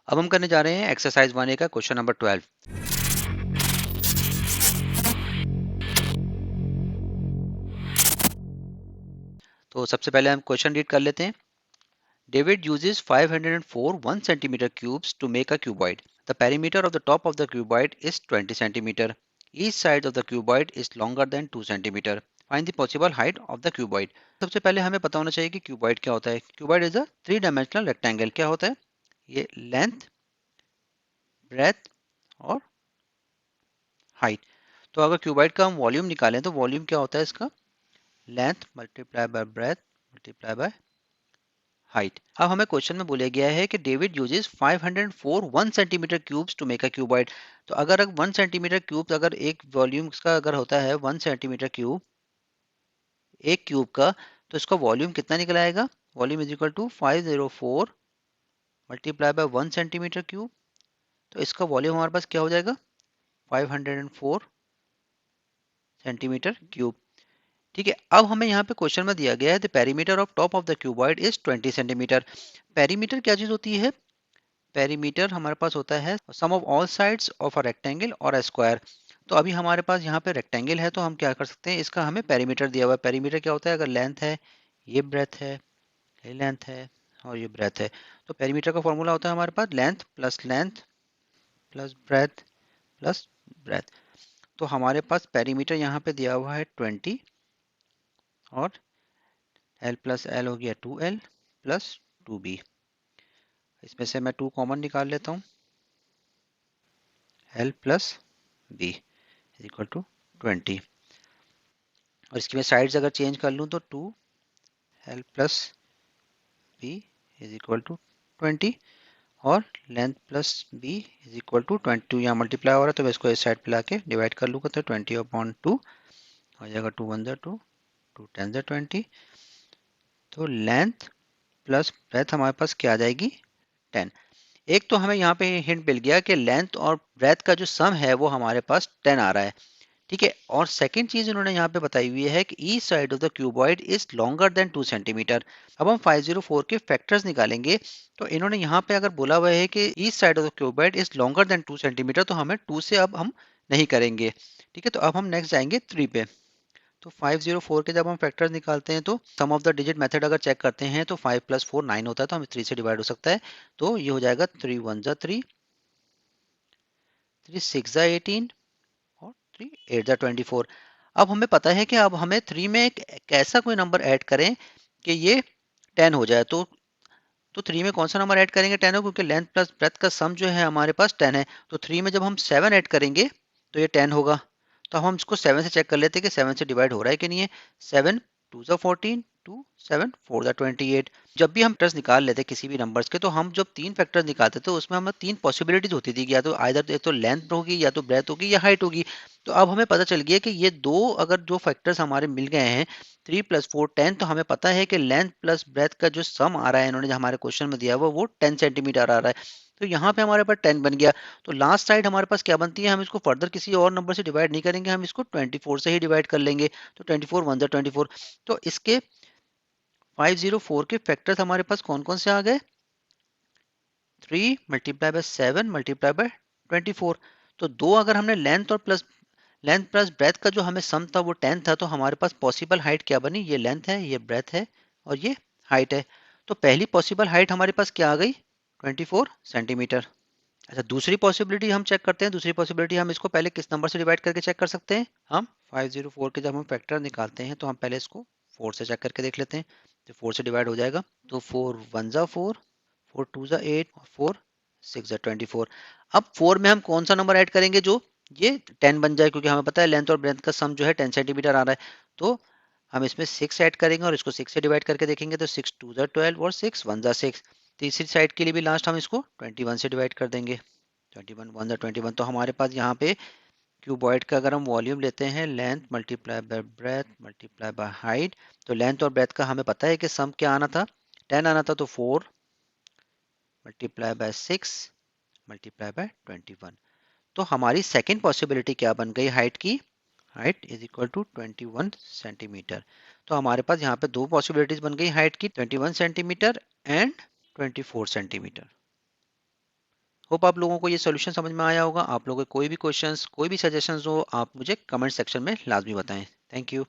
अब हम करने जा रहे हैं एक्सरसाइज 1A का क्वेश्चन नंबर 12। तो सबसे पहले हम क्वेश्चन रीड कर लेते हैं। David uses 504 1 centimeter cubes to make a cuboid. The perimeter of the top of the cuboid is 20 centimeter. Each side of the cuboid is longer than 2 centimeter. Find the possible height of the cuboid. सबसे पहले हमें पता होना चाहिए कि cuboid क्या होता है। Cuboid is a three dimensional rectangle. क्या होता है ये? लेंथ, ब्रेथ और हाइट। तो अगर क्यूबॉइड का हम वॉल्यूम निकालें तो वॉल्यूम क्या होता है इसका? Length multiply by breadth multiply by height. अब हमें क्वेश्चन में बोला गया है कि David uses 504 1 centimetre cubes to make a cuboid. तो अगर 1 सेंटीमीटर क्यूब अगर एक वॉल्यूम का अगर होता है 1 सेंटीमीटर क्यूब एक क्यूब का, तो इसका वॉल्यूम कितना निकल आएगा? Volume is equal to 504 multiply by 1 centimetre cube. तो इसका वॉल्यूम हमारे पास क्या हो जाएगा? 504 सेंटीमीटर क्यूब। ठीक है। अब हमें यहाँ पे क्वेश्चन में दिया गया है the perimeter of top of the cuboid is 20 centimetre. Perimeter क्या चीज होती है? पेरीमीटर हमारे पास होता है sum of all sides of a rectangle और अ स्क्वायर। तो अभी हमारे पास यहाँ पे रेक्टेंगल है, तो हम क्या कर सकते हैं, इसका हमें पेरीमीटर दिया हुआ है। पेरीमीटर क्या होता है? अगर लेंथ है, ये ब्रेथ है, ये लेंथ है और ये ब्रेथ है, तो पेरीमीटर का फॉर्मूला होता है हमारे पास length plus breadth plus breadth. तो हमारे पास पेरीमीटर यहाँ पे दिया हुआ है 20 और एल प्लस एल हो गया 2L प्लस 2B। इसमें से मैं 2 कॉमन निकाल लेता हूँ। L plus B is equal to 20। और इसकी मैं साइड्स अगर चेंज कर लूँ तो 2L plus B is equal to 20 और length plus B is equal to 22। यहाँ मल्टीप्लाई हो रहा है तो मैं इसको इस साइड पे लाके डिवाइड कर लूँगा, तो 20/2 हो जाएगा। 2 1 2, 2 10 20। तो लेंथ प्लस ब्रेथ हमारे पास क्या आ जाएगी? 10। एक तो हमें यहाँ पे हिंट मिल गया कि लेंथ और ब्रेथ का जो सम है वो हमारे पास 10 आ रहा है। ठीक है। और सेकंड चीज इन्होंने यहाँ पे बताई हुई है कि each side of the cuboid is longer than 2 centimetre. अब हम 504 के फैक्टर्स निकालेंगे। तो इन्होंने यहाँ पे अगर बोला हुआ है कि each side of the cuboid is longer than 2 centimetre, तो हमें 2 से अब हम नहीं करेंगे। ठीक है। तो अब हम नेक्स्ट जाएंगे 3 पे। तो 504 के जब हम फैक्टर्स निकालते हैं तो सम ऑफ द डिजिट मेथड अगर चेक करते हैं तो 5 + 4 9 होता है, तो हमें 3 से डिवाइड हो सकता है। तो ये हो जाएगा 3 1 3, 3 6 18 और 3 8 24। अब हमें पता है कि अब हमें 3 में एक ऐसा कोई नंबर ऐड करें कि ये 10 हो जाए। तो 3 में कौन सा नंबर ऐड करेंगे? 10 हो, क्योंकि लेंथ प्लस ब्रेथ का सम जो है हमारे पास 10 है। तो 3 में जब हम 7 ऐड करेंगे तो ये 10 होगा। तो अब हम इसको 7 से चेक कर लेते हैं कि 7 से डिवाइड हो रहा है कि नहीं है। 7 2 14, 2 7 4 28। जब भी हम फैक्टर्स निकाल लेते किसी भी नंबर्स के, तो हम जब 3 फैक्टर्स निकालते तो उसमें हमें 3 पॉसिबिलिटीज होती थी कि या तो आइदर तो लेंथ होगी, या तो ब्रेथ होगी, या हाइट होगी। तो अब हमें पता चल गया कि ये दो अगर जो फैक्टर्स हमारे मिल गए हैं 3 + 4 10, तो हमें पता है कि लेंथ प्लस ब्रेथ का जो सम आ रहा है इन्होंने जो हमारे क्वेश्चन में दिया हुआ वो 10 सेंटीमीटर आ रहा है। तो यहाँ पे हमारे पास 10 बन गया। तो लास्ट साइड हमारे पास क्या बनती है? हम इसको फर्दर किसी और नंबर से डिवाइड नहीं करेंगे, हम इसको 24 से ही डिवाइड कर लेंगे। तो 24 1 24। तो इसके 504 के फैक्टर्स हमारे पास कौन कौन से आ गए? 3 × 7 × 24। तो दो अगर हमने लेंथ प्लस ब्रेथ का जो हमें सम था वो 10 था, तो हमारे पास पॉसिबल हाइट क्या बनी? ये लेंथ है, ये ब्रेथ है और ये हाइट है। तो पहली पॉसिबल हाइट हमारे पास क्या आ गई? 24 सेंटीमीटर। अच्छा, दूसरी पॉसिबिलिटी हम चेक करते हैं। दूसरी पॉसिबिलिटी हम इसको पहले किस नंबर से डिवाइड करके चेक कर सकते हैं? हम 504 के जब हम फैक्टर निकालते हैं तो हम पहले इसको 4 से चेक करके देख लेते हैं। तो 4 से डिवाइड हो जाएगा। तो 4 1 4, 4 2 8 और 4 6 24। अब 4 में हम कौन सा नंबर ऐड करेंगे जो ये 10 बन जाए, क्योंकि हमें पता है लेंथ और ब्रेथ का सम जो है 10 सेंटीमीटर आ रहा है। तो हम इसमें 6 ऐड करेंगे और इसको 6 से डिवाइड करके देखेंगे। तो 6 2 12 और 6 1 6। तीसरी साइड के लिए भी लास्ट हम इसको 21 से डिवाइड कर देंगे। 21 1 21। तो हमारे पास यहाँ पे क्यूबॉइड का अगर हम वॉल्यूम लेते हैं length multiply by breadth multiply by height, तो लेंथ और ब्रेथ का हमें पता है कि सम क्या आना था? 10 आना था। तो 4 मल्टीप्लाई बाय 6 मल्टीप्लाई बाय 21। तो हमारी सेकेंड पॉसिबिलिटी क्या बन गई हाइट की? Height is equal to 21 centimetre. तो हमारे पास यहाँ पे दो पॉसिबिलिटीज बन गई हाइट की, 21 सेंटीमीटर एंड 24 सेंटीमीटर। होप आप लोगों को ये सॉल्यूशन समझ में आया होगा। आप लोगों के कोई भी क्वेश्चंस, कोई भी सजेशंस हो, आप मुझे कमेंट सेक्शन में लाजमी बताएं। Thank you.